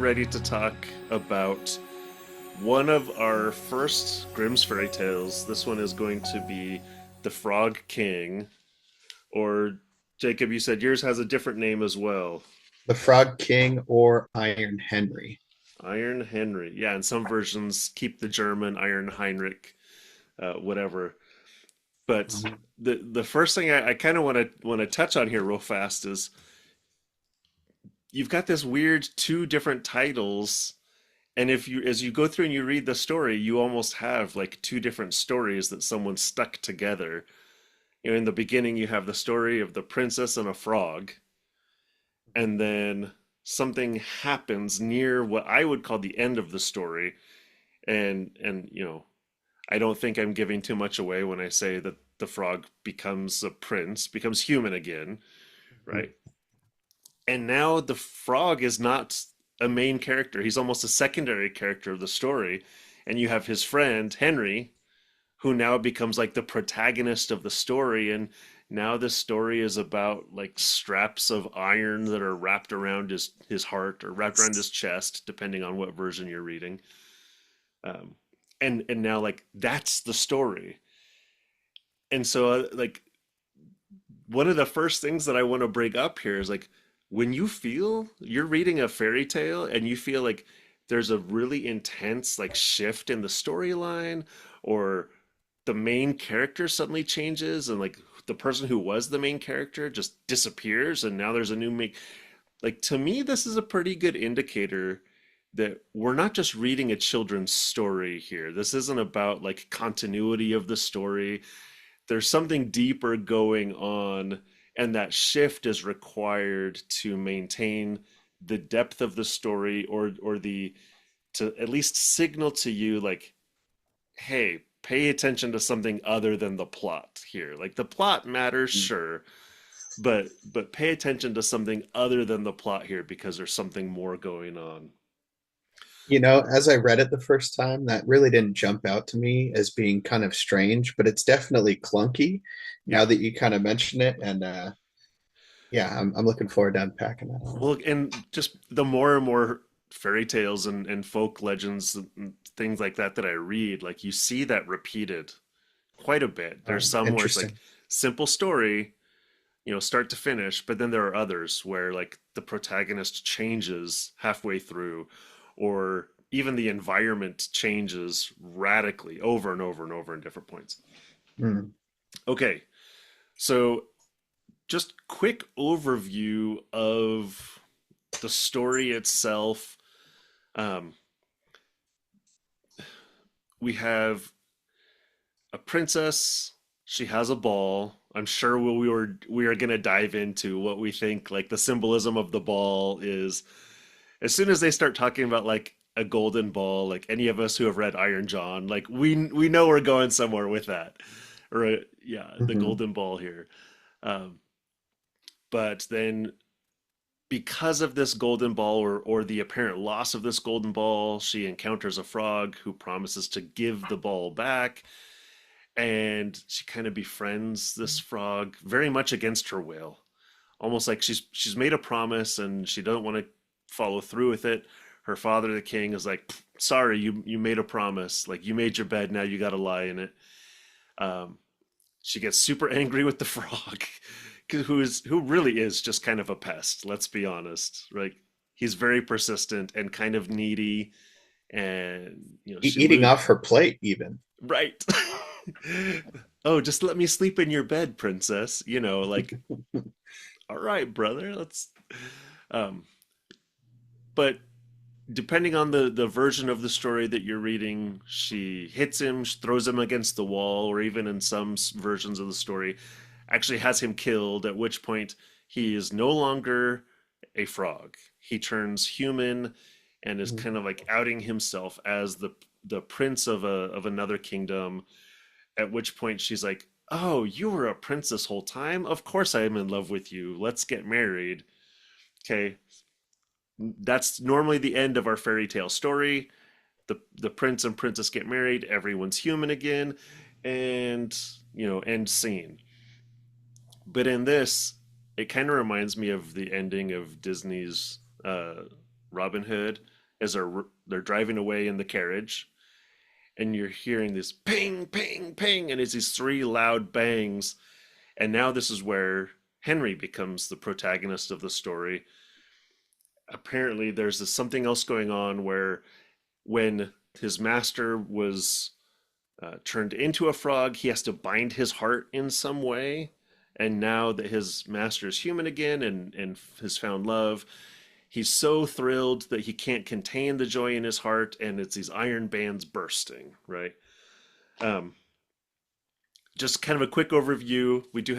ready to talk about one of our first Grimm's fairy tales. This one is going to be The Frog King, or Jacob, you said yours has a different name as well. The Frog King or Iron Henry. Iron Henry. Yeah, and some versions keep the German Iron Heinrich, whatever. But Mhm. the first thing I kind of want to touch on here real fast is you've got this weird two different titles. And if you, as you go through and you read the story, you almost have like two different stories that someone stuck together. In the beginning, you have the story of the princess and a frog, and then something happens near what I would call the end of the story. And I don't think I'm giving too much away when I say that the frog becomes a prince, becomes human again, Mhm. right? And now the frog is not a main character. He's almost a secondary character of the story. And you have his friend, Henry, who now becomes like the protagonist of the story. And now this story is about like straps of iron that are wrapped around his heart or wrapped around his chest, depending on what version you're reading. Um, and now like that's the story. And so like one of the first things that I want to bring up here is like when you feel you're reading a fairy tale and you feel like there's a really intense like shift in the storyline, or the main character suddenly changes and like the person who was the main character just disappears and now there's a new main, like to me this is a pretty good indicator that we're not just reading a children's story here. This isn't about like continuity of the story. There's something deeper going on, and that shift is required to maintain the depth of the story, or the, to at least signal to you like, hey, pay attention to something other than the plot here. Like the plot matters, sure, but pay attention to something other than the plot here because there's something more going on. As I read it the first time, that really didn't jump out to me as being kind of strange, but it's definitely clunky now Yeah. that you kind of mention it. And yeah, I'm looking forward to unpacking that one. Well, and just the more and more fairy tales and folk legends and things like that I read, like you see that repeated quite a bit. There's some where it's like Interesting. simple story, start to finish, but then there are others where like the protagonist changes halfway through, or even the environment changes radically over and over and over in different points. Mm. Okay, so just quick overview of the story itself. Um, we have a princess. She has a ball. I'm sure we are going to dive into what we think like the symbolism of the ball is. As soon as they start talking about like a golden ball, like any of us who have read Iron John, like we know we're going somewhere with that. Or yeah, the Hmm. golden ball here. Um, but then because of this golden ball, or the apparent loss of this golden ball, she encounters a frog who promises to give the ball back, and she kind of befriends this frog very much against her will, almost like she's made a promise and she doesn't want to follow through with it. Her father, the king, is like, sorry, you made a promise, like you made your bed, now you got to lie in it. um, she gets super angry with the frog, who really is just kind of a pest. Let's be honest, right? He's very persistent and kind of needy, and she Eating lose. off her plate, even. Right. Oh, just let me sleep in your bed, princess. Like, all right, brother. Let's. Um, but depending on the version of the story that you're reading, she hits him, she throws him against the wall, or even in some versions of the story, actually has him killed. At which point he is no longer a frog. He turns human and is kind of like outing himself as the prince of another kingdom. At which point she's like, "Oh, you were a prince this whole time? Of course I am in love with you. Let's get married." Okay, that's normally the end of our fairy tale story. The prince and princess get married, everyone's human again, and end scene. But in this, it kind of reminds me of the ending of Disney's Robin Hood, as they're driving away in the carriage, and you're hearing this ping, ping, ping, and it's these three loud bangs. And now this is where Henry becomes the protagonist of the story. Apparently, there's something else going on where when his master was turned into a frog, he has to bind his heart in some way. And now that his master is human again and has found love, he's so thrilled that he can't contain the joy in his heart, and it's these iron bands bursting, right? Um, just kind of a quick overview. I do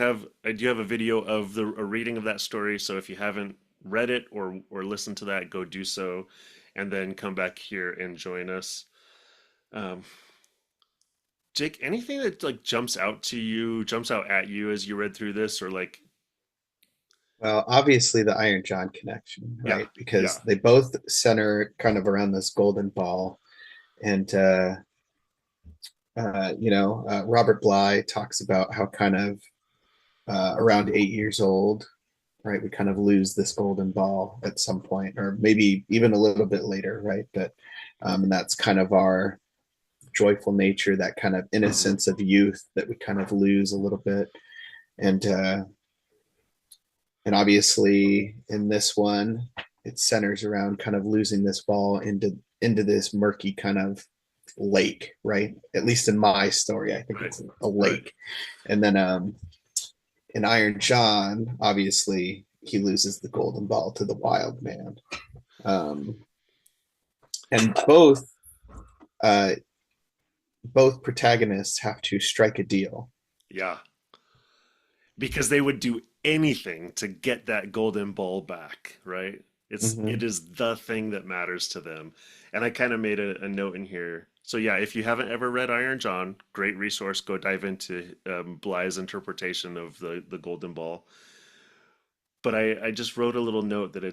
have a video of a reading of that story, so if you haven't read it or listened to that, go do so, and then come back here and join us. Um, Jake, anything that like jumps out at you as you read through this, or like, Well, obviously the Iron John connection, yeah, right? yeah, Because they both center kind of around this golden ball. And, Robert Bly talks about how kind of around 8 years old, right, we kind of lose this golden ball at some point, or maybe even a little bit later, right? And that's kind of our joyful nature, that kind of innocence of youth that we kind of lose a little bit. And, uh, and obviously in this one, it centers around kind of losing this ball into this murky kind of lake, right? At least in my story, I think right, it's a right. lake. And then in Iron John, obviously he loses the golden ball to the wild man. Um, and uh, both protagonists have to strike a deal. Yeah, because they would do anything to get that golden ball back, right? It Mm-hmm. is the thing that matters to them. And I kind of made a note in here. So yeah, if you haven't ever read Iron John, great resource. Go dive into Bly's interpretation of the golden ball. But I just wrote a little note that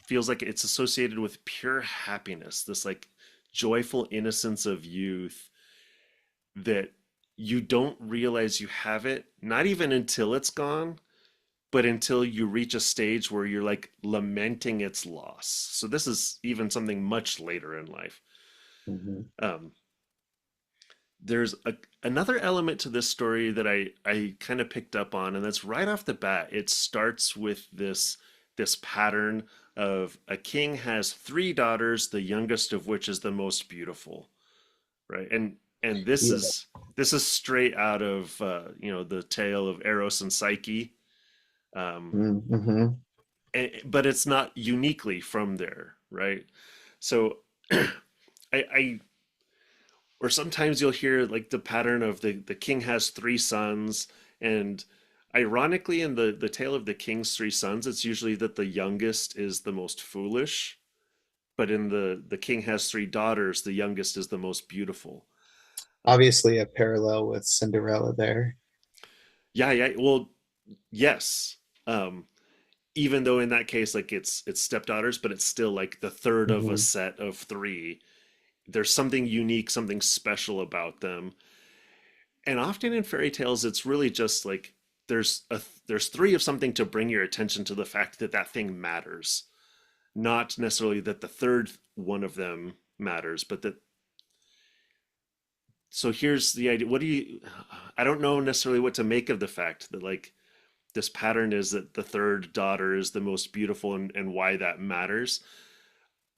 feels like it's associated with pure happiness, this like joyful innocence of youth that you don't realize you have it, not even until it's gone, but until you reach a stage where you're like lamenting its loss. So this is even something much later in life. Mm-hmm. Um, another element to this story that I kind of picked up on, and that's right off the bat. It starts with this pattern of a king has three daughters, the youngest of which is the most beautiful, right? And Yeah. this is straight out of the tale of Eros and Psyche, Mm-hmm. but it's not uniquely from there, right? So I or sometimes you'll hear like the pattern of the king has three sons, and ironically in the tale of the king's three sons, it's usually that the youngest is the most foolish, but in the king has three daughters, the youngest is the most beautiful. um, Obviously, a parallel with Cinderella there. yeah, yeah, well, yes. um, Even though in that case like it's stepdaughters, but it's still like the third of a Mm-hmm. set of three. There's something unique, something special about them. And often in fairy tales, it's really just like there's three of something to bring your attention to the fact that that thing matters, not necessarily that the third one of them matters, but that. So here's the idea. I don't know necessarily what to make of the fact that like this pattern is that the third daughter is the most beautiful, and why that matters,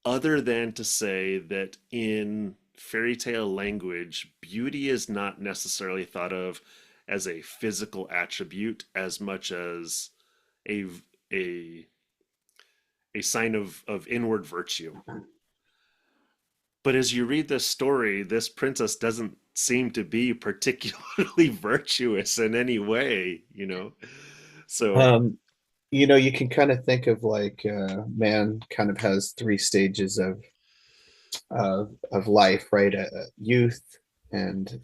other than to say that in fairy tale language, beauty is not necessarily thought of as a physical attribute as much as a a a sign of inward virtue. But as you read this story, this princess doesn't seem to be particularly virtuous in any way, you know? So, Um, you can kind of think of like man kind of has three stages of life, right? Youth and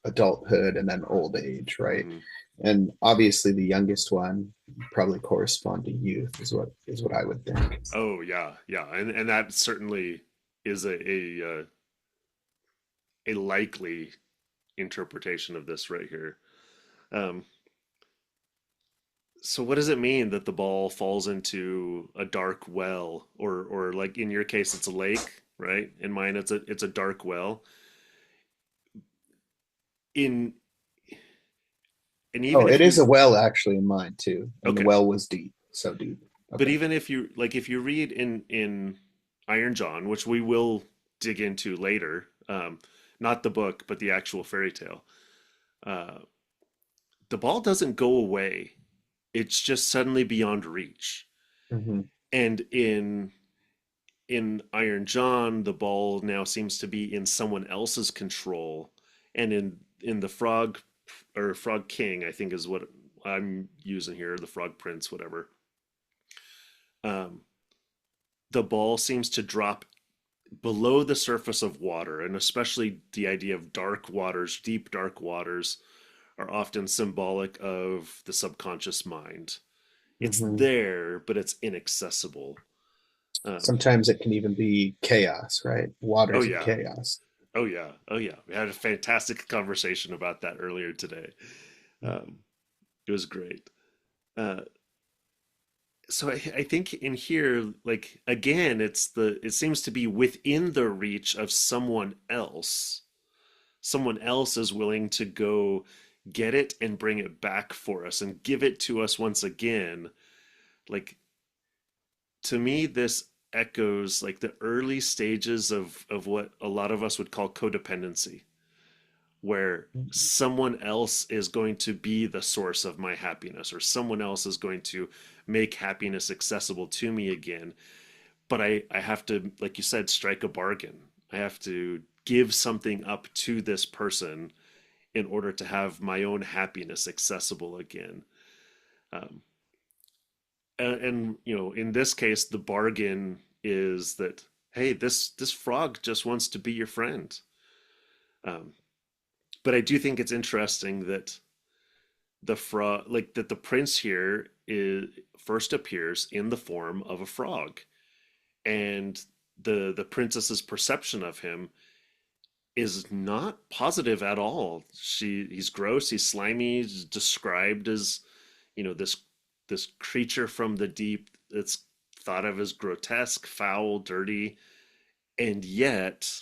adulthood, and then old age, right? mhm. And obviously, the youngest one probably correspond to youth, is what I would think. Oh yeah, yeah. And that certainly is a likely interpretation of this right here. Um, So what does it mean that the ball falls into a dark well, or like in your case it's a lake, right? In mine it's a dark well. In and Oh, even it if is you a well actually in mine too, and the okay, well was deep, so deep. but Okay. even if you like if you read in Iron John, which we will dig into later, not the book but the actual fairy tale, uh, the ball doesn't go away. It's just suddenly beyond reach. Hmm. And in Iron John, the ball now seems to be in someone else's control, and in the Frog or Frog King, I think is what I'm using here, the Frog Prince, whatever. Um, the ball seems to drop below the surface of water, and especially the idea of dark waters, deep dark waters, are often symbolic of the subconscious mind. It's Hmm. there, but it's inaccessible. Um, Sometimes it can even be chaos, right? oh Waters of yeah, chaos. oh yeah, oh yeah. We had a fantastic conversation about that earlier today. Um, it was great. Uh, so I think in here, like again, it seems to be within the reach of someone else. Someone else is willing to go get it and bring it back for us and give it to us once again. Like to me, this echoes like the early stages of what a lot of us would call codependency, where Mhm. someone else is going to be the source of my happiness, or someone else is going to make happiness accessible to me again. But I have to, like you said, strike a bargain. I have to give something up to this person in order to have my own happiness accessible again. Um, and you know, in this case, the bargain is that hey, this frog just wants to be your friend. Um, but I do think it's interesting that the frog, like that the prince here is first appears in the form of a frog, and the princess's perception of him is not positive at all. He's gross, he's slimy, he's described as, you know, this creature from the deep that's thought of as grotesque, foul, dirty, and yet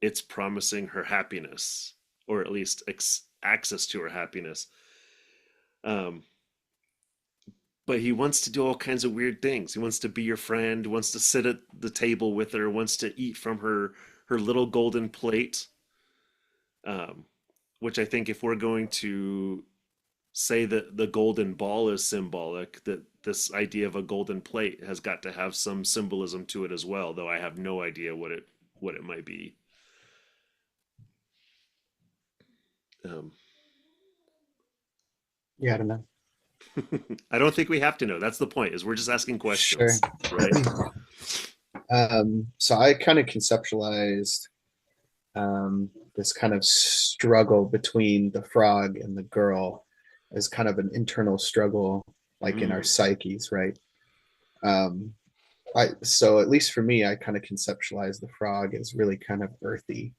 it's promising her happiness, or at least access to her happiness. Um, but he wants to do all kinds of weird things. He wants to be your friend, wants to sit at the table with her, wants to eat from her little golden plate. Um, which I think if we're going to say that the golden ball is symbolic, that this idea of a golden plate has got to have some symbolism to it as well, though I have no idea what it might be. Um, Yeah, I don't know. I don't think we have to know. That's the point. Is we're just asking Sure. questions, right? So I kind of conceptualized this kind of struggle between the frog and the girl as kind of an internal struggle, like in our Mm, psyches, right? Um, so at least for me, I kind of conceptualize the frog as really kind of earthy,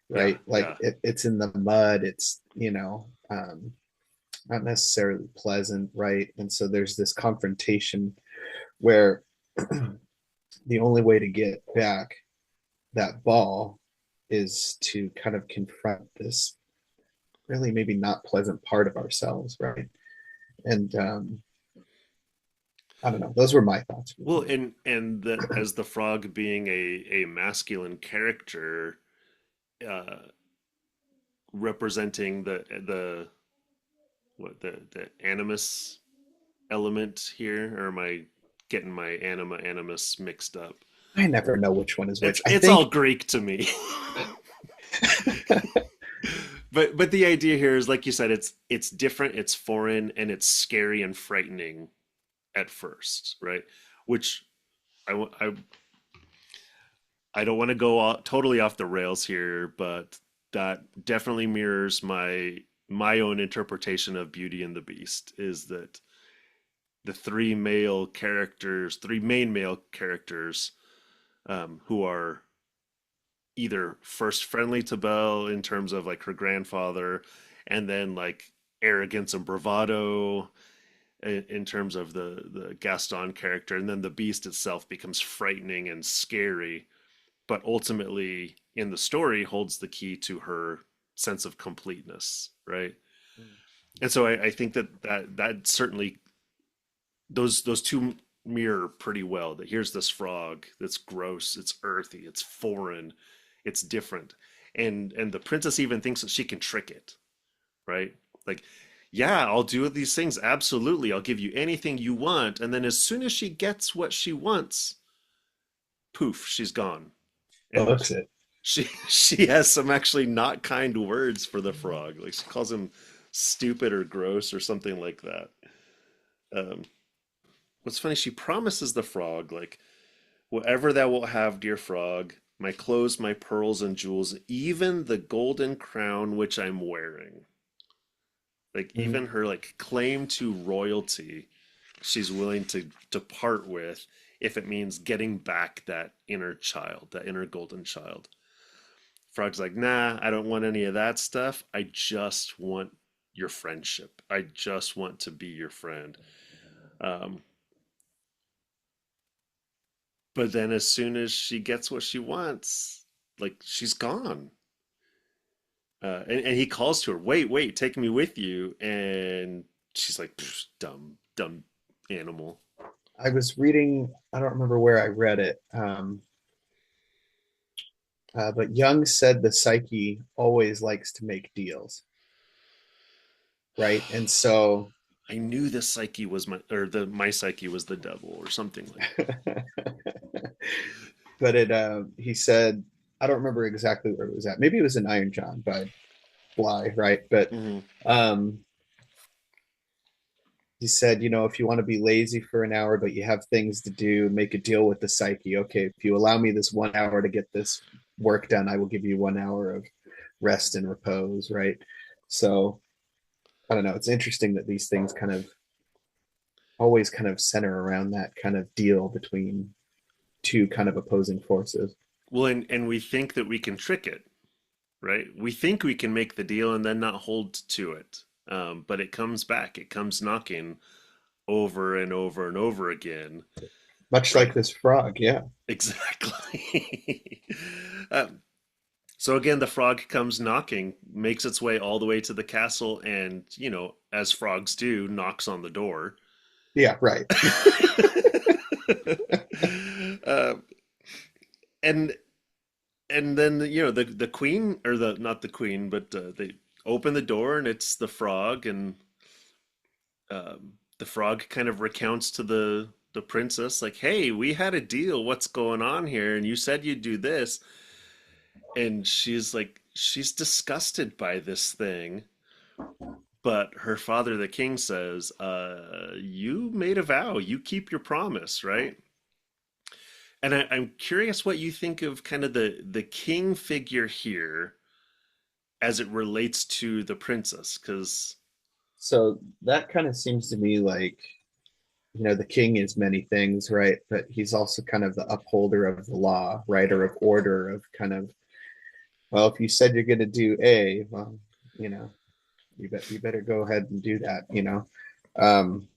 yeah, right? Like yeah. it's in the mud, it's not necessarily pleasant, right? And so there's this confrontation where the only way to get back that ball is to kind of confront this really maybe not pleasant part of ourselves, right? And I don't know. Those were my thoughts. Well, and that as the frog being a masculine character, uh, representing the what the animus element here, or am I getting my anima animus mixed up? I never know which one is which. I It's all think Greek to me. But the idea here is like you said, it's different, it's foreign, and it's scary and frightening at first, right? Which I I don't want to go totally off the rails here, but that definitely mirrors my own interpretation of Beauty and the Beast, is that the three main male characters, who are either first friendly to Belle in terms of like her grandfather, and then like arrogance and bravado, in terms of the Gaston character, and then the beast itself becomes frightening and scary, but ultimately in the story holds the key to her sense of completeness, right? And so I think that certainly those two mirror pretty well. That here's this frog that's gross, it's earthy, it's foreign, it's different, and the princess even thinks that she can trick it, right? Like, yeah, I'll do these things, absolutely, I'll give you anything you want, and then as soon as she gets what she wants, poof, she's gone. And Books it. she has some actually not kind words for the frog. Like she calls him stupid or gross or something like that. Um, what's funny, she promises the frog, like, whatever thou wilt have, dear frog, my clothes, my pearls and jewels, even the golden crown which I'm wearing. Like Mhm. even her like claim to royalty, she's willing to part with if it means getting back that inner child, that inner golden child. Frog's like, nah, I don't want any of that stuff. I just want your friendship. I just want to be your friend. Um, but then as soon as she gets what she wants, like she's gone. And he calls to her, wait, wait, take me with you. And she's like, dumb, dumb animal. I was reading, I don't remember where I read it, but Jung said the psyche always likes to make deals, right? And so, I knew the psyche was my psyche was the devil or something like that. but he said, I don't remember exactly where it was at. Maybe it was in Iron John by Bly, right? But Hmm. um, he said, if you want to be lazy for an hour, but you have things to do, make a deal with the psyche. Okay, if you allow me this 1 hour to get this work done, I will give you 1 hour of rest and repose, right? So I don't know. It's interesting that these things kind of always kind of center around that kind of deal between two kind of opposing forces. Well, and we think that we can trick it, right? We think we can make the deal and then not hold to it. But it comes back, it comes knocking over and over and over again, Much like right? this frog, yeah. Exactly. um, so again, the frog comes knocking, makes its way all the way to the castle, and, as frogs do, knocks on the door. Yeah, right. Um, and and then the queen, or the not the queen, but they open the door and it's the frog, and the frog kind of recounts to the princess, like, hey, we had a deal, what's going on here, and you said you'd do this. And she's like, she's disgusted by this thing, but her father the king says, you made a vow, you keep your promise, right? And I'm curious what you think of kind of the king figure here as it relates to the princess, because So that kind of seems to me like, the king is many things, right? But he's also kind of the upholder of the law, right? Or of order, of kind of, well, if you said you're going to do A, well, you know, you better go ahead and do that. Um,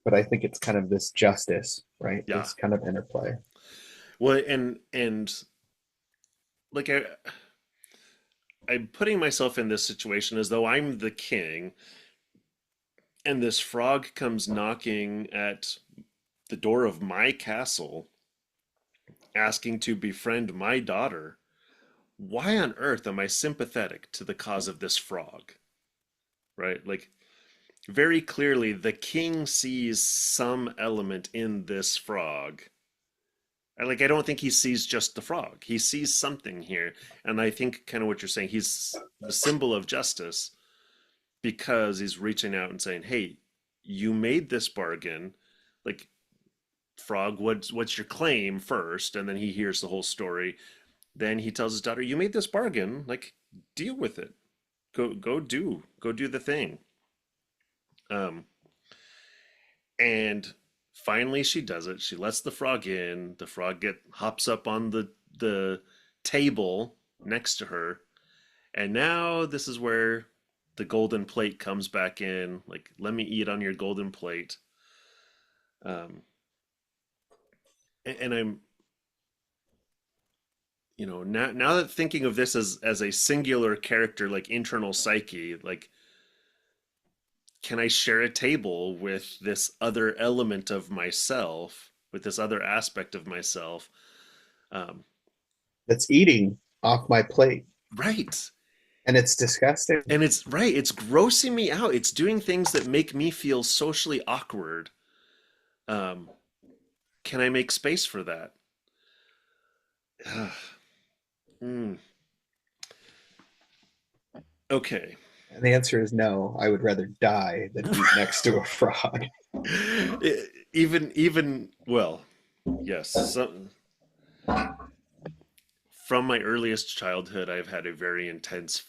but I think it's kind of this justice, right? yeah. This kind of interplay. Well, and like I'm putting myself in this situation as though I'm the king, and this frog comes knocking at the door of my castle asking to befriend my daughter. Why on earth am I sympathetic to the cause of this frog? Right? Like, very clearly, the king sees some element in this frog. Like, I don't think he sees just the frog. He sees something here. And I think kind of what you're saying, he's the symbol of justice because he's reaching out and saying, hey, you made this bargain. Like, frog, what's your claim first? And then he hears the whole story. Then he tells his daughter, you made this bargain. Like, deal with it. Go do the thing. Um, and finally she does it. She lets the frog in. The frog get hops up on the table next to her. And now this is where the golden plate comes back in, like, let me eat on your golden plate. Um, and I'm, now that thinking of this as a singular character, like internal psyche, like, can I share a table with this other element of myself, with this other aspect of myself? Um, That's eating off my plate, right. and it's disgusting. And it's right, it's grossing me out. It's doing things that make me feel socially awkward. Um, can I make space for that? Mm, okay. And the answer is no. I would rather die than eat next to a frog. Even well, yes. From my earliest childhood, I've had a very intense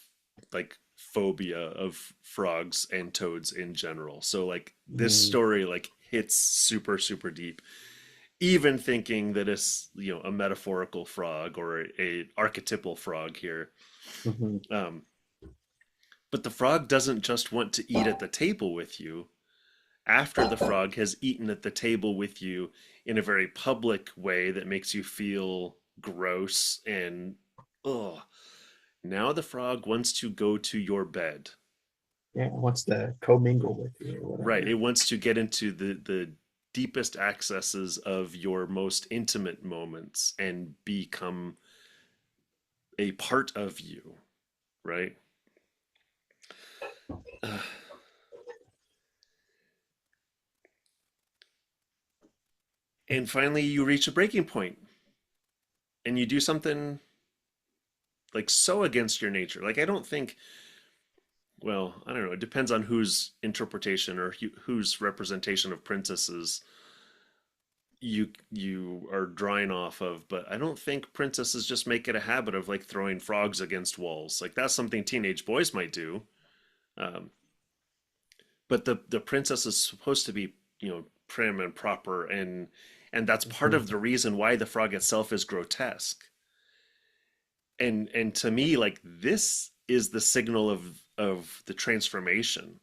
like phobia of frogs and toads in general. So like this Mm-hmm. story like hits super super deep. Even thinking that it's a metaphorical frog or a archetypal frog here. Um, but the frog doesn't just want to eat at the table with you. After the frog has eaten at the table with you in a very public way that makes you feel gross and ugh, now the frog wants to go to your bed. Yeah, it wants to commingle with you or Right. It whatever. wants to get into the deepest accesses of your most intimate moments and become a part of you, right? Uh, and finally, you reach a breaking point and you do something like so against your nature. Like, I don't think, well, I don't know. It depends on whose interpretation or whose representation of princesses you are drawing off of, but I don't think princesses just make it a habit of like throwing frogs against walls. Like that's something teenage boys might do. Um, but the princess is supposed to be prim and proper, and that's part of Mhm. the reason why the frog itself is grotesque. And to me, like, this is the signal of the transformation,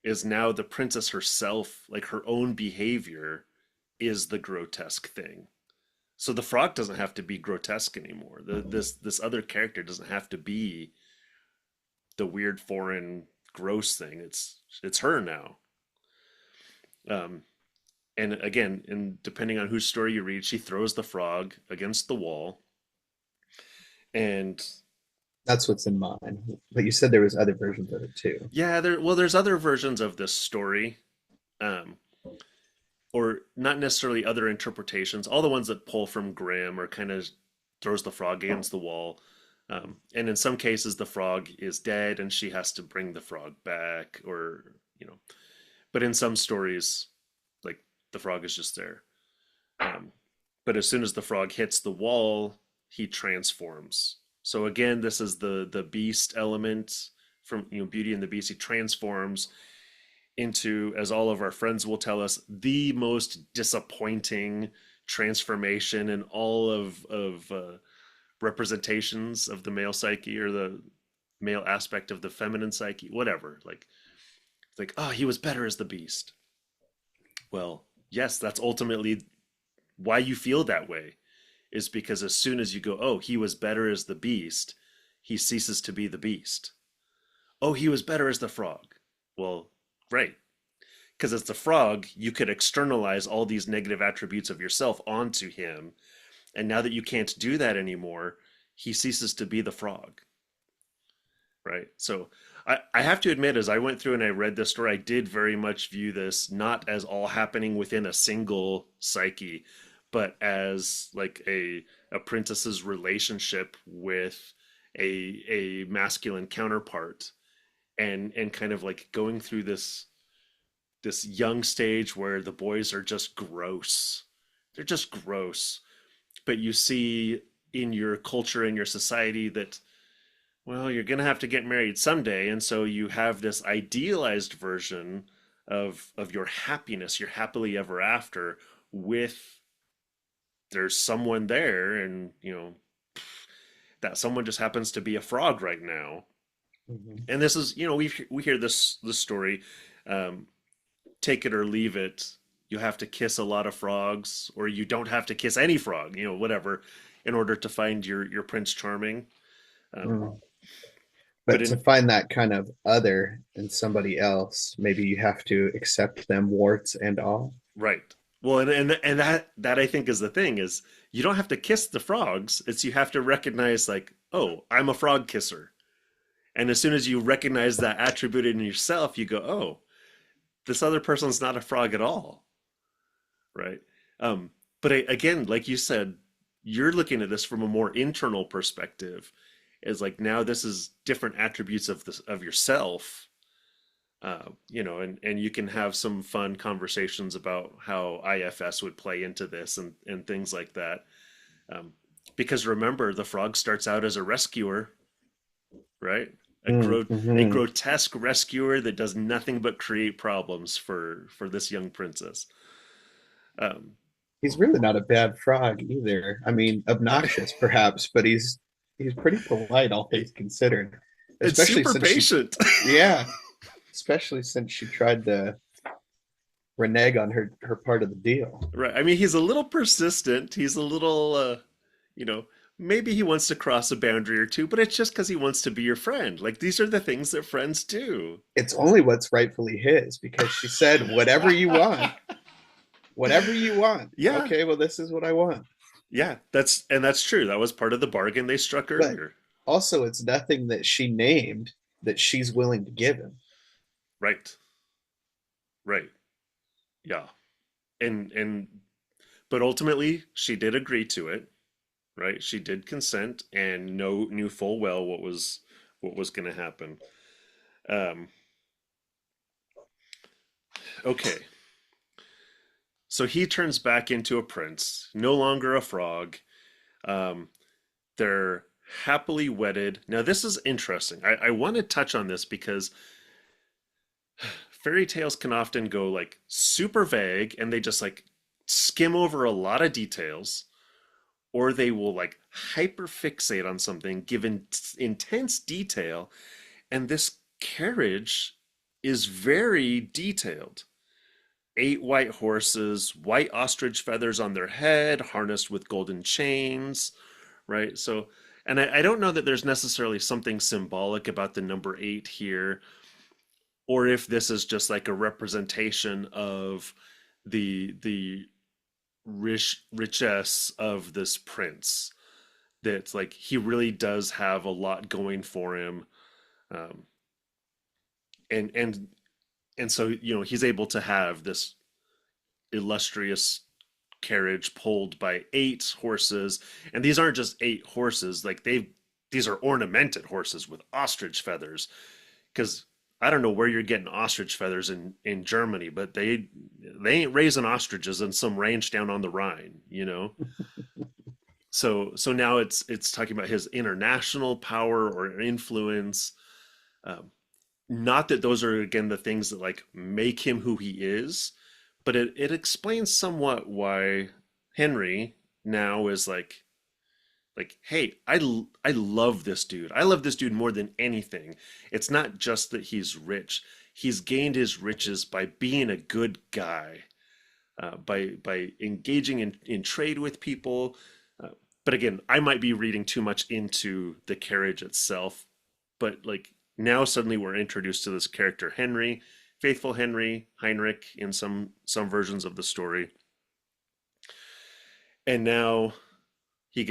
is now the princess herself, like her own behavior is the grotesque thing. So the frog doesn't have to be grotesque anymore. This other character doesn't have to be the weird foreign gross thing. It's her now. Um, and again, and depending on whose story you read, she throws the frog against the wall, and That's what's in mine. But you said there was other versions of it too. yeah, there's other versions of this story, um, or not necessarily other interpretations. All the ones that pull from Grimm are kind of throws the frog against the wall. And in some cases, the frog is dead and she has to bring the frog back, or, you know, but in some stories, like the frog is just there. Um, but as soon as the frog hits the wall, he transforms. So again, this is the beast element from Beauty and the Beast. He transforms into, as all of our friends will tell us, the most disappointing transformation in all of representations of the male psyche, or the male aspect of the feminine psyche, whatever. Like, it's like, oh, he was better as the beast. Well, yes, that's ultimately why you feel that way, is because as soon as you go, oh, he was better as the beast, he ceases to be the beast. Oh, he was better as the frog. Well, right. Because as the frog, you could externalize all these negative attributes of yourself onto him. And now that you can't do that anymore, he ceases to be the frog. Right. So I have to admit, as I went through and I read this story, I did very much view this not as all happening within a single psyche, but as like a princess's relationship with a masculine counterpart, and kind of like going through this young stage where the boys are just gross. They're just gross. But you see in your culture, in your society, that, well, you're going to have to get married someday. And so you have this idealized version of your happiness, your happily ever after, with there's someone there, and that someone just happens to be a frog right now. Mhm. And this is, we hear this story, um, take it or leave it. You have to kiss a lot of frogs, or you don't have to kiss any frog, whatever, in order to find your Prince Charming. Um, Mm. but But to in find that kind of other in somebody else, maybe you have to accept them warts and all. Right. Well, and that I think is the thing is you don't have to kiss the frogs. It's you have to recognize like, oh, I'm a frog kisser. And as soon as you recognize that attribute in yourself, you go, oh, this other person's not a frog at all, right? But again, like you said, you're looking at this from a more internal perspective. Is like now this is different attributes of yourself, and you can have some fun conversations about how IFS would play into this and things like that. Um, because remember, the frog starts out as a rescuer, right? A Mm-hmm. grotesque rescuer that does nothing but create problems for this young princess. Um, He's really not a bad frog either. I mean, obnoxious perhaps, but he's pretty polite, all things considered. it's Especially super since she, patient. yeah, especially since she tried to renege on her part of the deal. Right. I mean, he's a little persistent. He's a little, you know, maybe he wants to cross a boundary or two, but it's just because he wants to be your friend. Like these are the things that friends do. It's only what's rightfully his because she said, whatever you want. Yeah. Okay, well, this is what I want. Yeah. That's true. That was part of the bargain they struck But earlier. also, it's nothing that she named that she's willing to give him. Right. Right. Yeah. And but ultimately she did agree to it, right? She did consent and knew full well what was going to happen. Um, okay. So he turns back into a prince, no longer a frog. Um, they're happily wedded. Now, this is interesting. I want to touch on this because fairy tales can often go like super vague and they just like skim over a lot of details, or they will like hyper fixate on something, give intense detail. And this carriage is very detailed. 8 white horses, white ostrich feathers on their head, harnessed with golden chains, right? So, and I don't know that there's necessarily something symbolic about the number 8 here, or if this is just like a representation of the richesse of this prince. That's like he really does have a lot going for him, um, and and and so he's able to have this illustrious carriage pulled by 8 horses, and these aren't just 8 horses. Like these are ornamented horses with ostrich feathers. Because I don't know where you're getting ostrich feathers in Germany, but they ain't raising ostriches in some ranch down on the Rhine. So now it's talking about his international power or influence. Um, Not that those are again the things that like make him who he is, but it explains somewhat why Henry now is like, hey, I love this dude. I love this dude more than anything. It's not just that he's rich. He's gained his riches by being a good guy, by engaging in trade with people. Uh, but again, I might be reading too much into the carriage itself. But like now suddenly we're introduced to this character Henry, faithful Henry, Heinrich in some versions of the story. And now he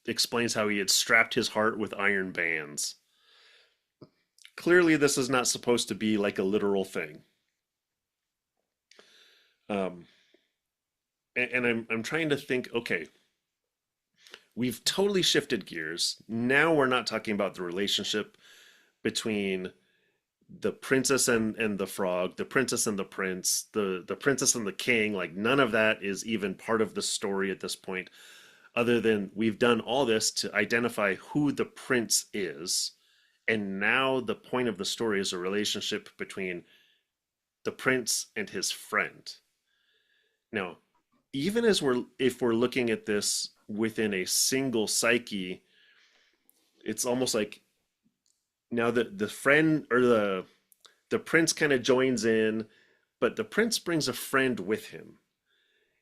explains how he had strapped his heart with iron bands. Clearly, this is not supposed to be like a literal thing. Um, and I'm trying to think. Okay, we've totally shifted gears. Now we're not talking about the relationship between the princess and the frog, the princess and the prince, the princess and the king. Like none of that is even part of the story at this point, other than we've done all this to identify who the prince is. And now the point of the story is a relationship between the prince and his friend. Now, even as if we're looking at this within a single psyche, it's almost like now the friend or the prince kind of joins in, but the prince brings a friend with him,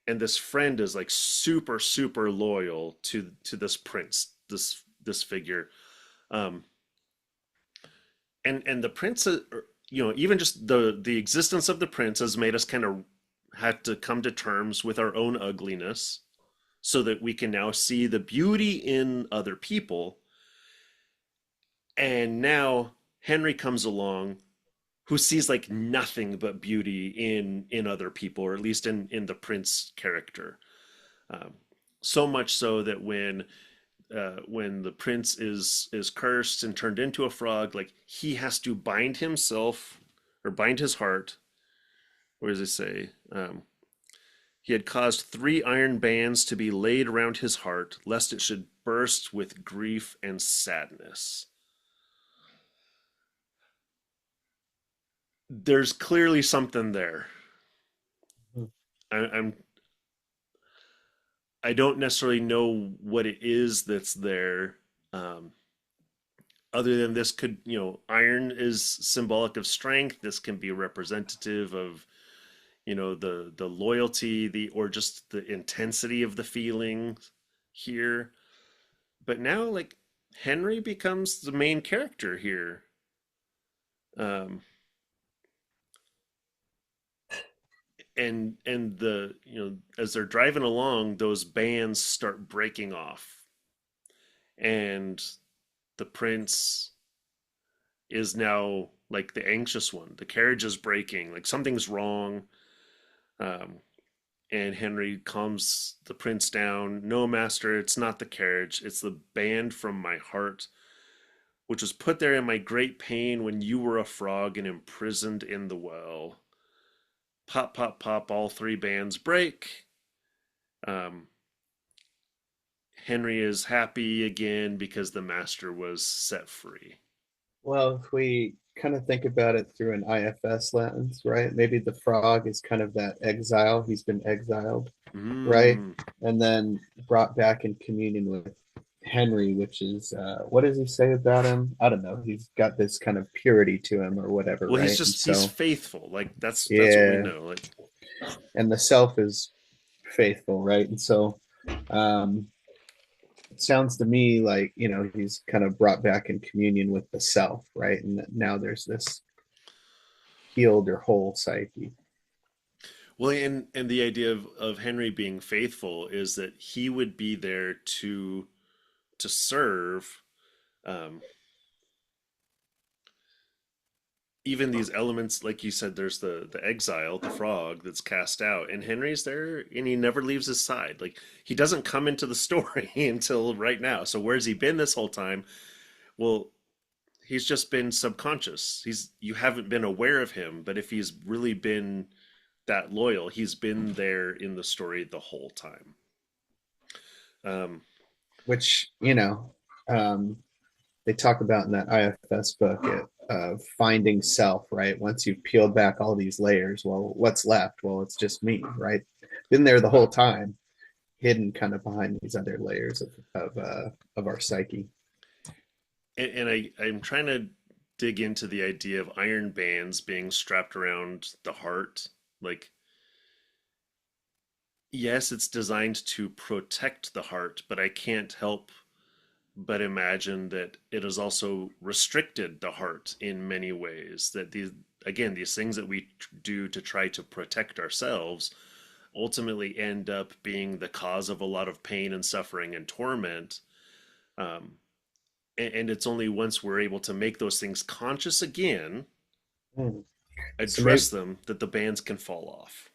and this friend is like super super loyal to this prince, this figure. um and the prince, even just the existence of the prince has made us kind of had to come to terms with our own ugliness, so that we can now see the beauty in other people. And now Henry comes along, who sees like nothing but beauty in other people, or at least in the prince character. um, so much so that when the prince is cursed and turned into a frog, like he has to bind himself, or bind his heart. What does it say? He had caused 3 iron bands to be laid around his heart, lest it should burst with grief and sadness. There's clearly something there. I'm I don't necessarily know what it is that's there. Um, Other than this could, iron is symbolic of strength. This can be representative of, the loyalty, or just the intensity of the feelings here. But now, like, Henry becomes the main character here. Um, and as they're driving along, those bands start breaking off, and the prince is now like the anxious one. The carriage is breaking, like something's wrong. Um, and Henry calms the prince down. No, master, it's not the carriage. It's the band from my heart, which was put there in my great pain when you were a frog and imprisoned in the well. Pop, pop, pop, all 3 bands break. Um, Henry is happy again because the master was set free. Well, if we kind of think about it through an IFS lens, right? Maybe the frog is kind of that exile. He's been exiled, right? Mm. And then brought back in communion with Henry, which is what does he say about him? I don't know. He's got this kind of purity to him or whatever, Well, right? And he's so, faithful. Like that's what we yeah, know. Like, and the self is faithful, right? And so, um, it sounds to me like, he's kind of brought back in communion with the self, right? And now there's this healed or whole psyche. well, and the idea of Henry being faithful is that he would be there to serve, um, even these elements. Like you said, there's the exile, the frog that's cast out, and Henry's there, and he never leaves his side. Like, he doesn't come into the story until right now. So where's he been this whole time? Well, he's just been subconscious. You haven't been aware of him, but if he's really been that loyal, he's been there in the story the whole time. Um, Which, um, they talk about in that IFS book of finding self, right? Once you've peeled back all these layers, well, what's left? Well, it's just me, right? Been there the whole time, hidden kind of behind these other layers of our psyche. and I'm trying to dig into the idea of iron bands being strapped around the heart. Like, yes, it's designed to protect the heart, but I can't help but imagine that it has also restricted the heart in many ways. That these things that we do to try to protect ourselves ultimately end up being the cause of a lot of pain and suffering and torment. Um, and it's only once we're able to make those things conscious again, Hmm. So maybe address them, that the bands can fall off.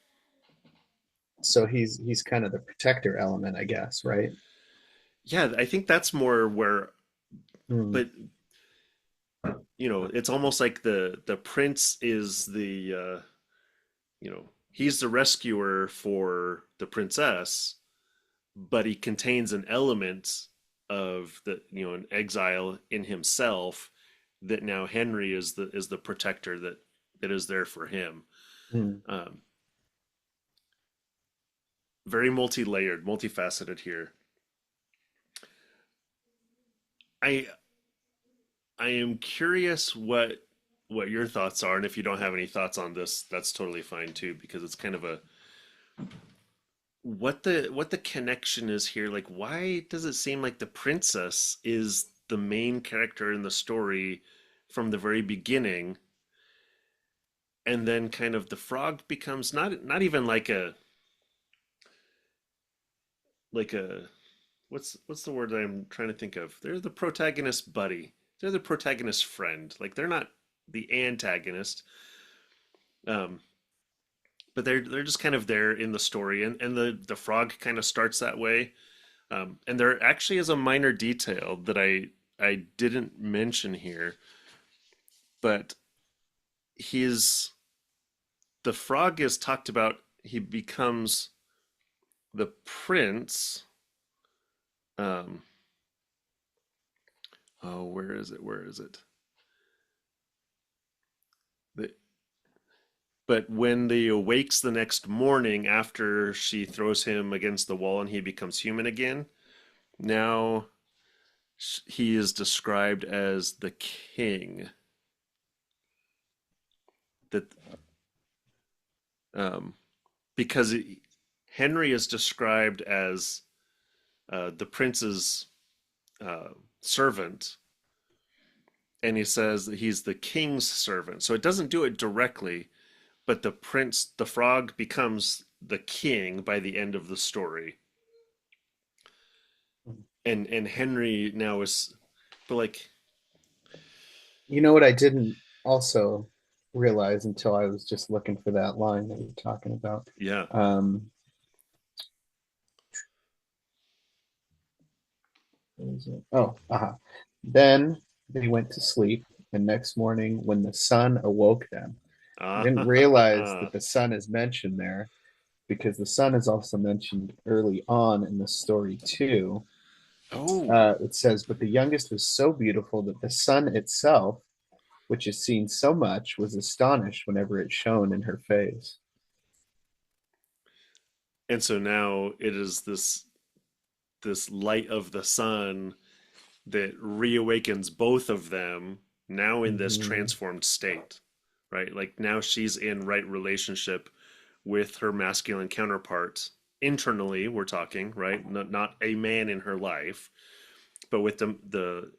so he's kind of the protector element, I guess, right? Yeah, I think that's more where, Hmm. but it's almost like the prince is he's the rescuer for the princess, but he contains an element of an exile in himself, that now Henry is the protector that is there for him. Hmm. Um, Very multi-layered, multifaceted here. I I am curious what your thoughts are, and if you don't have any thoughts on this, that's totally fine too, because it's kind of a what the connection is here. Like, why does it seem like the princess is the main character in the story from the very beginning, and then kind of the frog becomes not even like a what's the word that I'm trying to think of? They're the protagonist buddy. They're the protagonist friend. Like they're not the antagonist. Um, but they're just kind of there in the story, and the frog kind of starts that way. And there actually is a minor detail that I didn't mention here, but he's the frog is talked about. He becomes the prince. Um, oh, where is it? Where is it? The, but when he awakes the next morning after she throws him against the wall and he becomes human again, now he is described as the king. That um, because Henry is described as the prince's servant, and he says that he's the king's servant. So it doesn't do it directly, but the frog, becomes the king by the end of the story, and Henry now is, but like, You know what I didn't also realize until I was just looking for that line that you're talking about. yeah, Um, what is it? Oh, Then they went to sleep, and next morning, when the sun awoke them, I didn't realize that the sun is mentioned there because the sun is also mentioned early on in the story too. oh, It says, "But the youngest was so beautiful that the sun itself, which is seen so much, was astonished whenever it shone in her face." and so now it is this light of the sun that reawakens both of them now in this Mhm. transformed state, right? Like now she's in right relationship with her masculine counterpart internally, we're talking, right? Not a man in her life, but with the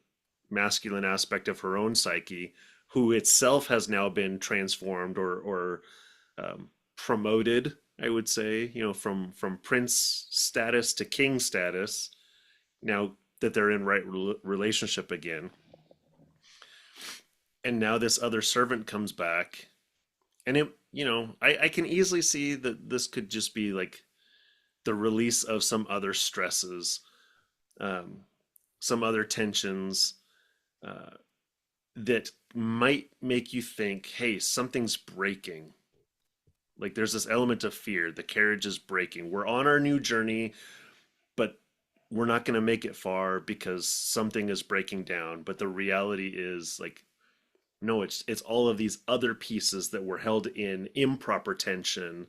masculine aspect of her own psyche, who itself has now been transformed or promoted, I would say, from prince status to king status, now that they're in right relationship again. And now this other servant comes back, and I can easily see that this could just be like the release of some other stresses, um, some other tensions, uh, that might make you think, hey, something's breaking. Like there's this element of fear. The carriage is breaking. We're on our new journey, but we're not going to make it far because something is breaking down. But the reality is like, no, it's all of these other pieces that were held in improper tension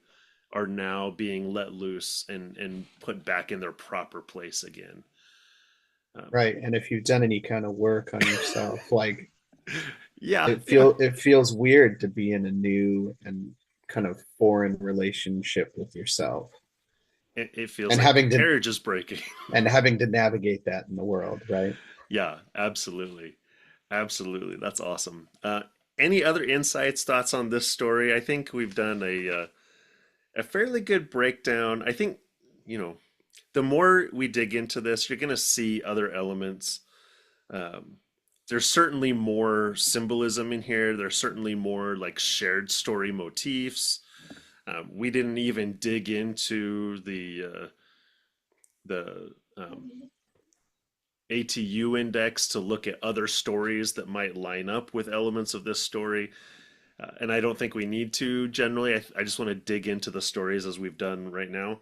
are now being let loose and put back in their proper place again. Um, Right. And if you've done any kind of work on yourself, like yeah, yeah. it feels weird to be in a new and kind of foreign relationship with yourself It feels and like the having to carriage is breaking. navigate that in the world, right? Yeah, absolutely. Absolutely. That's awesome. Any other insights, thoughts on this story? I think we've done a fairly good breakdown. I think, you know, the more we dig into this, you're going to see other elements. Um, there's certainly more symbolism in here. There's certainly more like shared story motifs. We didn't even dig into the ATU index to look at other stories that might line up with elements of this story. And I don't think we need to generally. I just want to dig into the stories as we've done right now.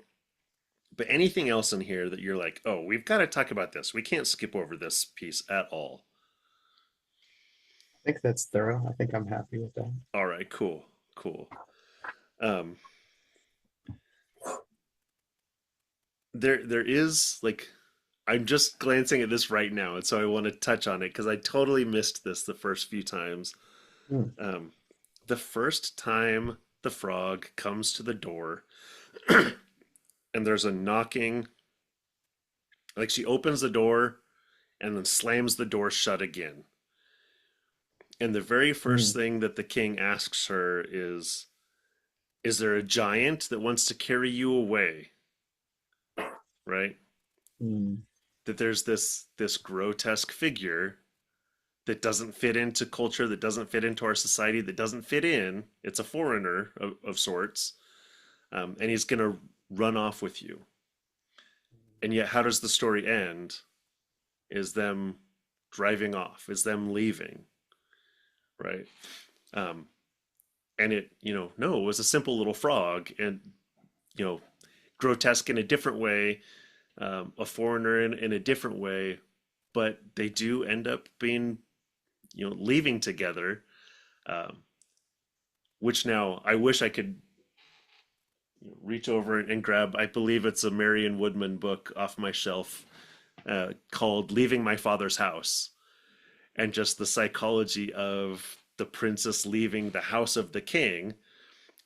But anything else in here that you're like, oh, we've got to talk about this. We can't skip over this piece at all. I think that's thorough. I think I'm happy with that. All right, cool, cool. Um, there is like I'm just glancing at this right now, and so I want to touch on it because I totally missed this the first few times. Hmm. Um, the first time the frog comes to the door and there's a knocking, like she opens the door and then slams the door shut again. And the very first Hmm. thing that the king asks her is there a giant that wants to carry you away? Right? Hmm. That there's this grotesque figure that doesn't fit into culture, that doesn't fit into our society, that doesn't fit in. It's a foreigner of sorts, and he's going to run off with you. And yet, how does the story end? Is them driving off, is them leaving, right? Um, and it, no, it was a simple little frog, and you know, grotesque in a different way, a foreigner in a different way, but they do end up being, leaving together. Um, which now I wish I could reach over and grab. I believe it's a Marion Woodman book off my shelf called "Leaving My Father's House," and just the psychology of the princess leaving the house of the king.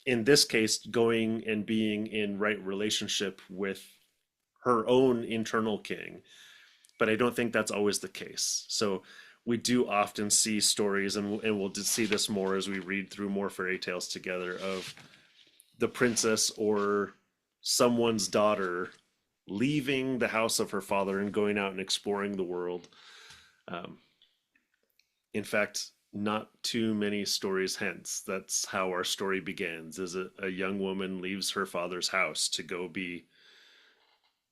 In this case, going and being in right relationship with her own internal king. But I don't think that's always the case. So we do often see stories, and we'll see this more as we read through more fairy tales together, of the princess or someone's daughter leaving the house of her father and going out and exploring the world. Um, in fact, not too many stories hence, that's how our story begins: is a young woman leaves her father's house to go be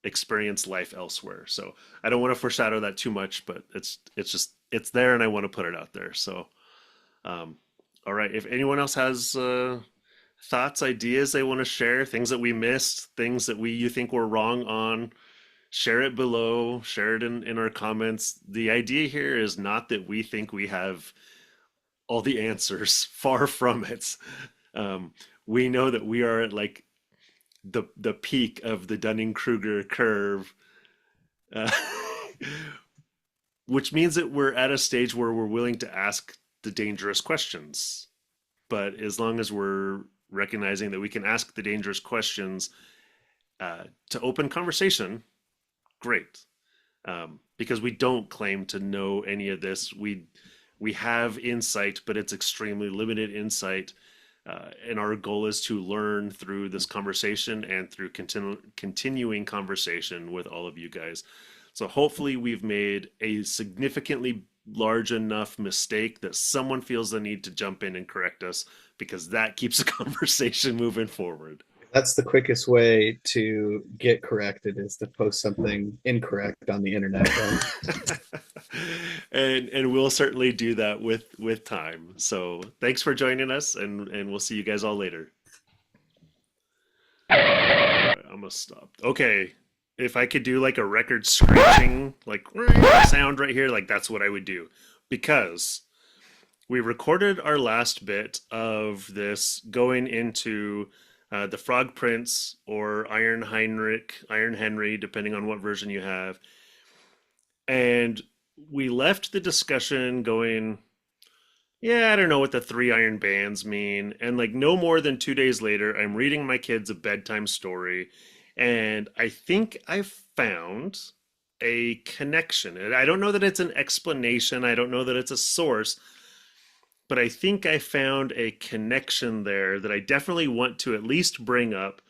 experience life elsewhere. So I don't want to foreshadow that too much, but it's just it's there, and I want to put it out there. So um, all right, if anyone else has thoughts, ideas they want to share, things that we missed, things that we you think we're wrong on, share it below, share it in our comments. The idea here is not that we think we have all the answers. Far from it. Um, we know that we are at like the peak of the Dunning-Kruger curve, uh, which means that we're at a stage where we're willing to ask the dangerous questions. But as long as we're recognizing that we can ask the dangerous questions to open conversation, great. Because we don't claim to know any of this. We have insight, but it's extremely limited insight. And our goal is to learn through this conversation and through continuing conversation with all of you guys. So hopefully we've made a significantly large enough mistake that someone feels the need to jump in and correct us, because that keeps the conversation moving forward. That's the quickest way to get corrected is to post something incorrect on the internet, right? And we'll certainly do that with time. So thanks for joining us, and we'll see you guys all later. All right, I'm gonna stop. Okay, if I could do like a record screeching like sound right here, like that's what I would do, because we recorded our last bit of this going into the Frog Prince or Iron Heinrich, Iron Henry, depending on what version you have. And we left the discussion going, yeah, I don't know what the three iron bands mean. And like no more than 2 days later, I'm reading my kids a bedtime story, and I think I found a connection. And I don't know that it's an explanation, I don't know that it's a source, but I think I found a connection there that I definitely want to at least bring up,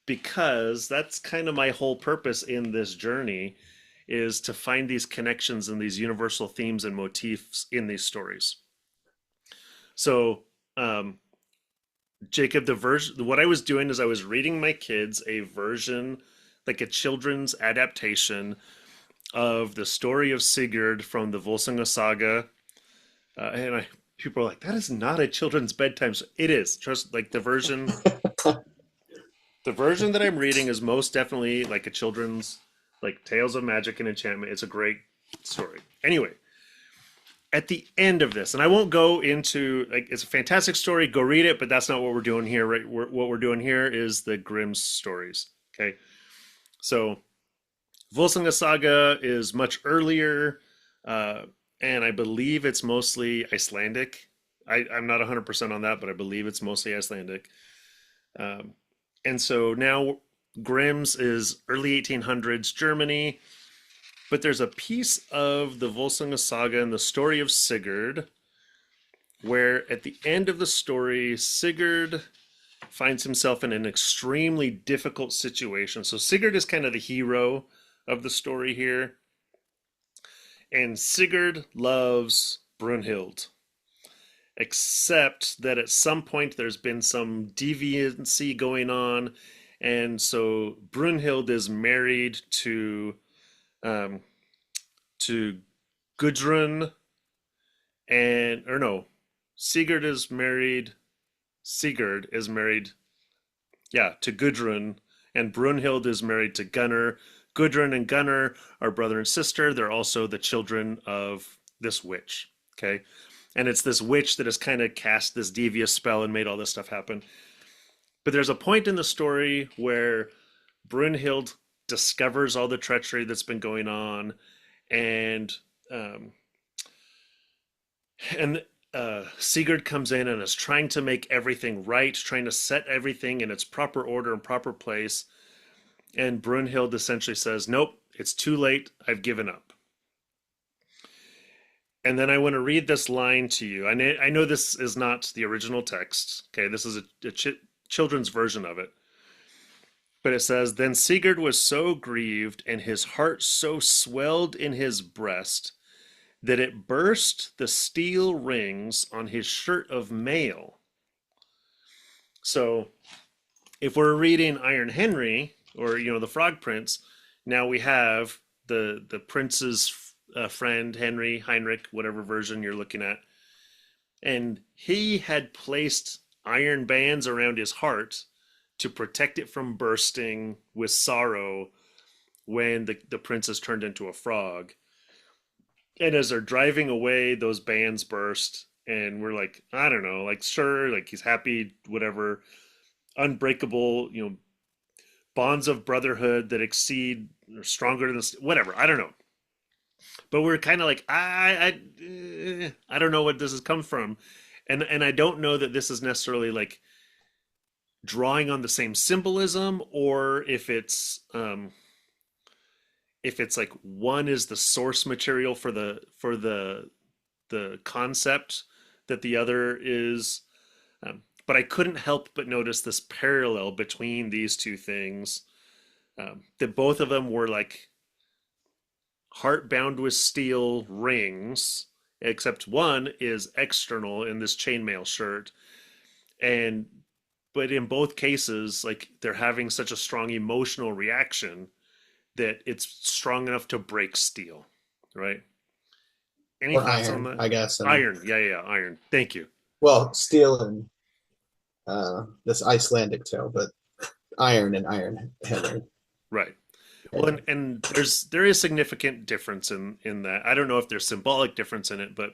because that's kind of my whole purpose in this journey, is to find these connections and these universal themes and motifs in these stories. So, um, Jacob, the version, what I was doing is I was reading my kids a version, like a children's adaptation of the story of Sigurd from the Völsunga Saga. People are like, that is not a children's bedtime. It is. Trust, like the version that I'm reading is most definitely like a children's, like Tales of Magic and Enchantment. It's a great story. Anyway, at the end of this, and I won't go into, like, it's a fantastic story. Go read it, but that's not what we're doing here. Right? What we're doing here is the Grimm stories. Okay, so Völsunga Saga is much earlier, uh, and I believe it's mostly Icelandic. I'm not 100% on that, but I believe it's mostly Icelandic. Um, and so now Grimm's is early 1800s Germany, but there's a piece of the Volsunga saga and the story of Sigurd where at the end of the story, Sigurd finds himself in an extremely difficult situation. So Sigurd is kind of the hero of the story here, and Sigurd loves Brunhild, except that at some point there's been some deviancy going on, and so Brunhild is married um, to Gudrun, and or no, Sigurd is married. Sigurd is married, yeah, to Gudrun, and Brunhild is married to Gunnar. Gudrun and Gunnar are brother and sister. They're also the children of this witch. Okay, and it's this witch that has kind of cast this devious spell and made all this stuff happen. But there's a point in the story where Brunhild discovers all the treachery that's been going on, and um, and Sigurd comes in and is trying to make everything right, trying to set everything in its proper order and proper place. And Brunhild essentially says, "Nope, it's too late. I've given up." And then I want to read this line to you. I know this is not the original text. Okay, this is a children's version of it. But it says, "Then Sigurd was so grieved, and his heart so swelled in his breast, that it burst the steel rings on his shirt of mail." So if we're reading Iron Henry or the Frog Prince, now we have the prince's friend Henry Heinrich, whatever version you're looking at, and he had placed iron bands around his heart to protect it from bursting with sorrow when the princess turned into a frog. And as they're driving away, those bands burst, and we're like, I don't know, like sure, like he's happy, whatever, unbreakable, bonds of brotherhood that exceed or stronger than this, whatever. I don't know, but we're kind of like, I don't know what this has come from, and I don't know that this is necessarily like drawing on the same symbolism, or if it's like one is the source material for the concept that the other is. But I couldn't help but notice this parallel between these two things, that both of them were like heart bound with steel rings, except one is external in this chainmail shirt. And but in both cases, like they're having such a strong emotional reaction that it's strong enough to break steel, right? Any Or thoughts on iron, that? I guess. And Iron, yeah, yeah, iron. Thank you. well, steel and this Icelandic tale, but iron and Iron Henry. Right. Well, Yeah. and there is significant difference in that. I don't know if there's symbolic difference in it, but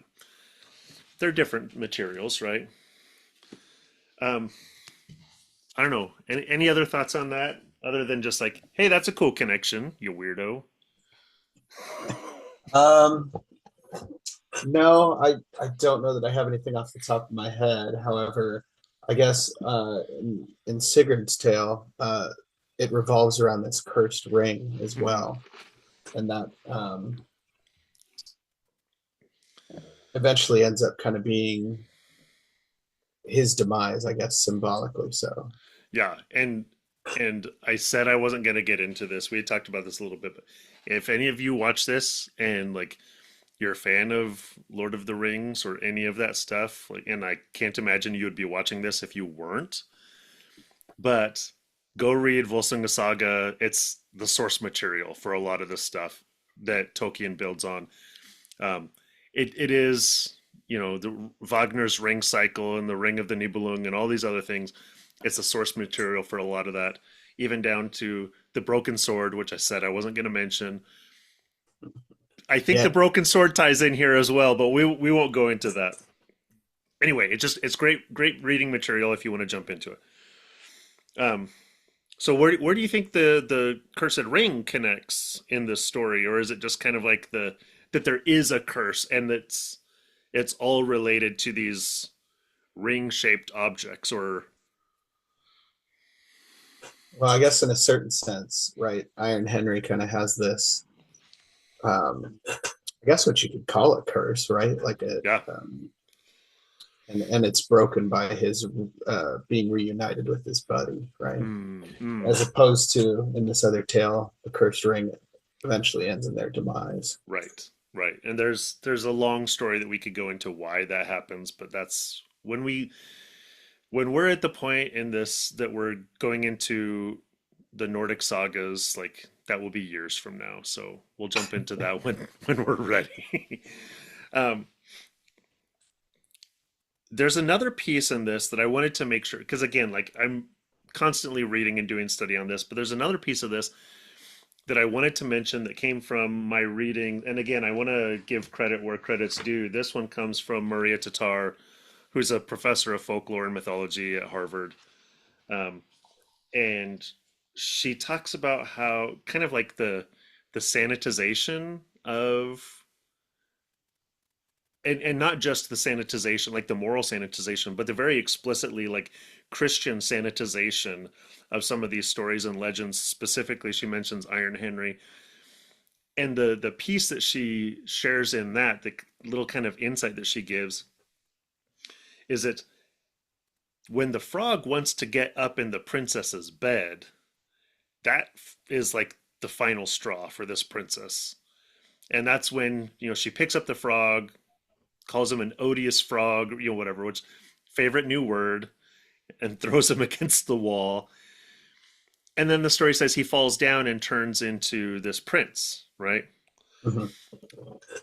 they're different materials, right? Um, I don't know. Any other thoughts on that other than just like, hey, that's a cool connection, you weirdo. Um, no, I don't know that I have anything off the top of my head. However, I guess in Sigurd's tale, it revolves around this cursed ring as Hmm. well, and that eventually ends up kind of being his demise, I guess, symbolically. So, Yeah, and I said I wasn't going to get into this. We had talked about this a little bit, but if any of you watch this and like you're a fan of Lord of the Rings or any of that stuff, like, and I can't imagine you would be watching this if you weren't, but go read Volsunga Saga. It's the source material for a lot of this stuff that Tolkien builds on. Um, it is, the Wagner's Ring Cycle and the Ring of the Nibelung and all these other things. It's the source material for a lot of that, even down to the Broken Sword, which I said I wasn't going to mention. I think the yeah, Broken Sword ties in here as well, but we won't go into that. Anyway, it's great reading material if you want to jump into it. Um, So where do you think the cursed ring connects in this story, or is it just kind of like the that there is a curse and it's all related to these ring shaped objects, or Well, I guess in a certain sense, right? Iron Henry kind of has this, I guess what you could call a curse, right? Like a, yeah. and it's broken by his being reunited with his buddy, right? Mm, mm, As opposed to in this other tale, the cursed ring eventually ends in their demise. right, right. And there's a long story that we could go into why that happens, but that's when we're at the point in this that we're going into the Nordic sagas, like that will be years from now. So we'll jump into that when we're ready. um, there's another piece in this that I wanted to make sure, because again, like I'm constantly reading and doing study on this, but there's another piece of this that I wanted to mention that came from my reading. And again, I want to give credit where credit's due. This one comes from Maria Tatar, who's a professor of folklore and mythology at Harvard. Um, and she talks about how kind of like the sanitization of and not just the sanitization, like the moral sanitization, but the very explicitly like Christian sanitization of some of these stories and legends. Specifically, she mentions Iron Henry, and the piece that she shares in that, the little kind of insight that she gives, is that when the frog wants to get up in the princess's bed, that is like the final straw for this princess. And that's when, she picks up the frog, calls him an odious frog, whatever, which favorite new word, and throws him against the wall. And then the story says he falls down and turns into this prince, right? Mhm.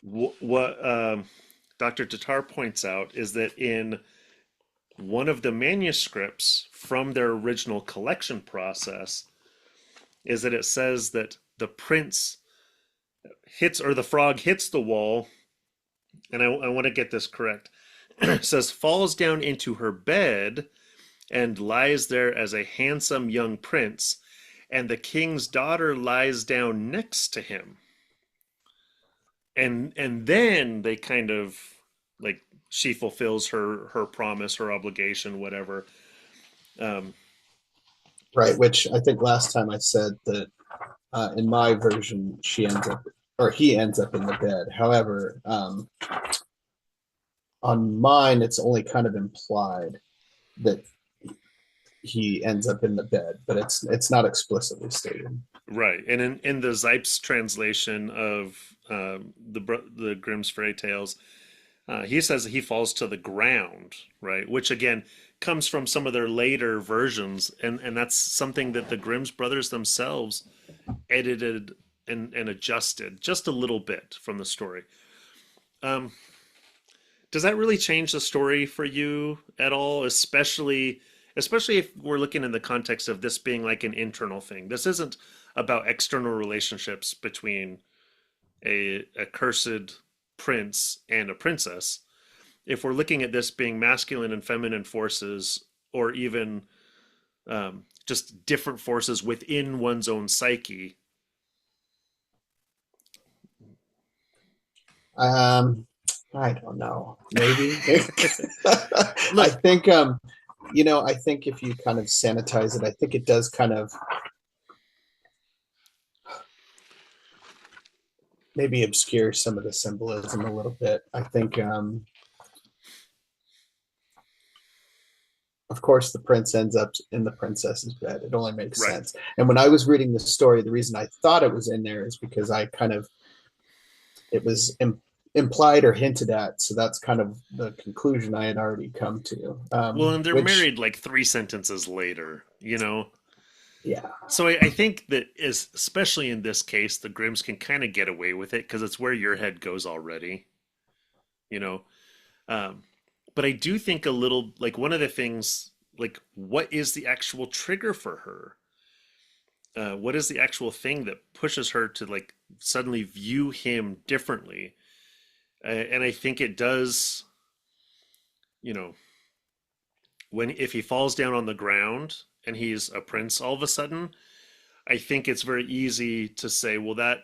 What Dr. Tatar points out is that in one of the manuscripts from their original collection process, is that it says that the prince hits, or the frog hits the wall, and I want to get this correct. It says falls down into her bed and lies there as a handsome young prince, and the king's daughter lies down next to him. And then they kind of like she fulfills her promise, her obligation, whatever. Um, Right, which I think last time I said that in my version, she ends up or he ends up in the bed. However, on mine, it's only kind of implied that he ends up in the bed, but it's not explicitly stated. right, and in the Zipes translation of the Grimm's fairy tales, he says that he falls to the ground, right? Which again comes from some of their later versions, and that's something that the Grimm's brothers themselves edited and adjusted just a little bit from the story. Um, does that really change the story for you at all? Especially if we're looking in the context of this being like an internal thing. This isn't about external relationships between a cursed prince and a princess. If we're looking at this being masculine and feminine forces, or even just different forces within one's own psyche. Um, I don't know. Maybe. I Look, think I think if you kind of sanitize it, I think it does kind of maybe obscure some of the symbolism a little bit. I think of course the prince ends up in the princess's bed. It only makes right. sense. And when I was reading the story, the reason I thought it was in there is because I kind of it was implied or hinted at. So that's kind of the conclusion I had already come to. Well, and they're Which, married like three sentences later. yeah, So I think that is especially in this case, the Grimms can kind of get away with it because it's where your head goes already, you know. Um, but I do think a little like one of the things, like what is the actual trigger for her? What is the actual thing that pushes her to like suddenly view him differently? And I think it does, you know, when if he falls down on the ground and he's a prince all of a sudden, I think it's very easy to say, well, that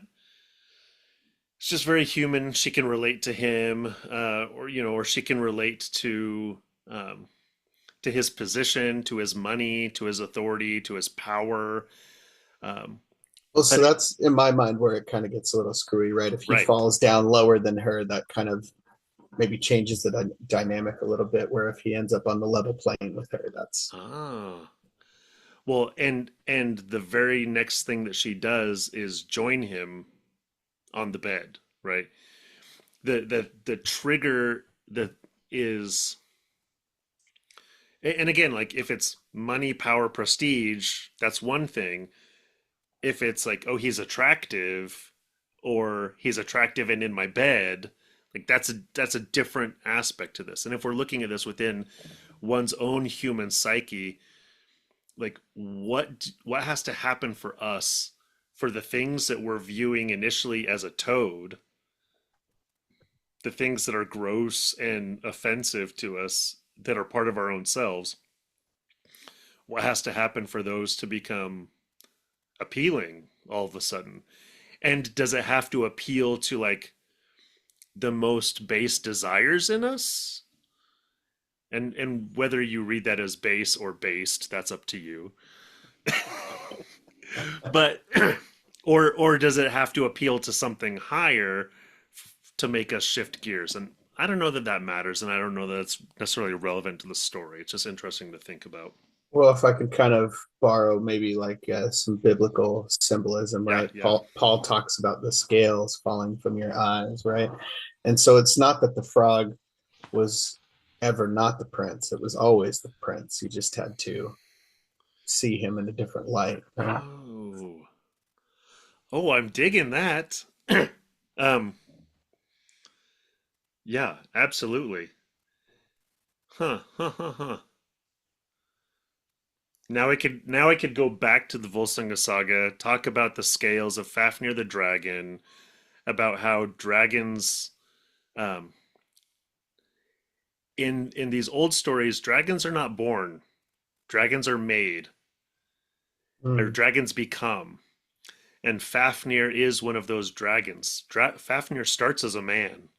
it's just very human. She can relate to him, or or she can relate um, to his position, to his money, to his authority, to his power. Um, Well, but so that's in my mind where it kind of gets a little screwy, right? If he right. falls down lower than her, that kind of maybe changes the dynamic a little bit. Where if he ends up on the level playing with her, that's Ah. Well, and the very next thing that she does is join him on the bed, right? The trigger that is, and again, like if it's money, power, prestige, that's one thing. If it's like, oh, he's attractive, or he's attractive and in my bed, like that's a different aspect to this. And if we're looking at this within one's own human psyche, like what has to happen for us for the things that we're viewing initially as a toad, the things that are gross and offensive to us that are part of our own selves, what has to happen for those to become appealing all of a sudden? And does it have to appeal to like the most base desires in us? And whether you read that as base or based, that's up to you. But or does it have to appeal to something higher to make us shift gears? And I don't know that that matters, and I don't know that it's necessarily relevant to the story. It's just interesting to think about. well. If I could kind of borrow maybe like some biblical symbolism, Yeah, right? yeah. Paul talks about the scales falling from your eyes, right? And so it's not that the frog was ever not the prince; it was always the prince. You just had to see him in a different light, right? Oh, oh, I'm digging that. um, yeah, absolutely. Huh, huh, huh, huh. Now I could go back to the Volsunga Saga, talk about the scales of Fafnir the dragon, about how dragons, um, in these old stories, dragons are not born, dragons are made, or Mm. dragons become. And Fafnir is one of those dragons. Fafnir starts as a man,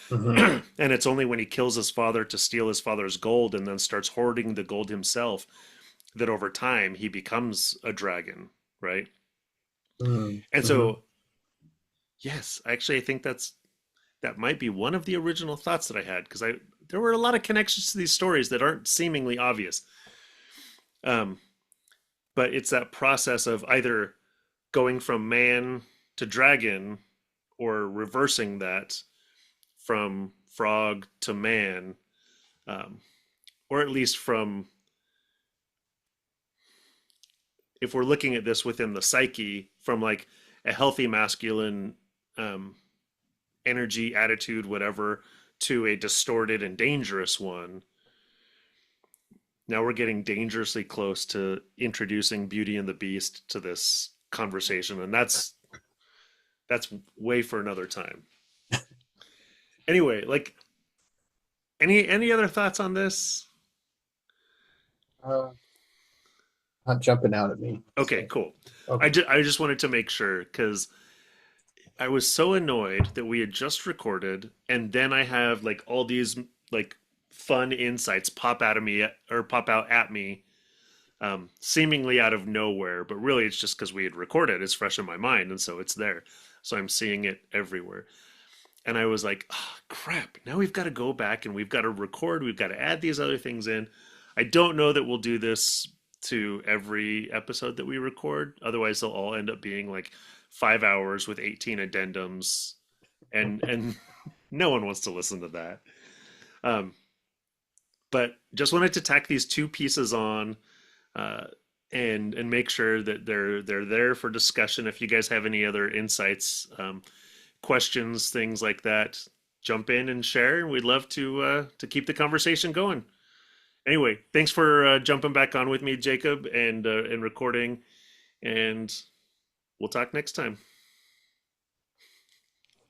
Hmm. and it's only when he kills his father to steal his father's gold and then starts hoarding the gold himself that over time he becomes a dragon, right? And Mm-hmm. so, yes, actually, I think that might be one of the original thoughts that I had because I there were a lot of connections to these stories that aren't seemingly obvious. Um, but it's that process of either going from man to dragon or reversing that from frog to man, um, or at least from, if we're looking at this within the psyche, from like a healthy masculine um, energy, attitude, whatever, to a distorted and dangerous one. Now we're getting dangerously close to introducing Beauty and the Beast to this conversation, and that's way for another time. Anyway, like any other thoughts on this? Uh, Not jumping out at me. Okay, So cool. okay. I just wanted to make sure because I was so annoyed that we had just recorded and then I have like all these like fun insights pop out of me or pop out at me, seemingly out of nowhere, but really it's just because we had recorded. It's fresh in my mind, and so it's there. So I'm seeing it everywhere. And I was like, oh, crap, now we've got to go back and we've got to record. We've got to add these other things in. I don't know that we'll do this to every episode that we record. Otherwise, they'll all end up being like 5 hours with 18 addendums. And no one wants to listen to that. Um, but just wanted to tack these two pieces on, uh, and make sure that they're there for discussion. If you guys have any other insights, questions, things like that, jump in and share. And we'd love to keep the conversation going. Anyway, thanks for jumping back on with me, Jacob, and recording. And we'll talk next time.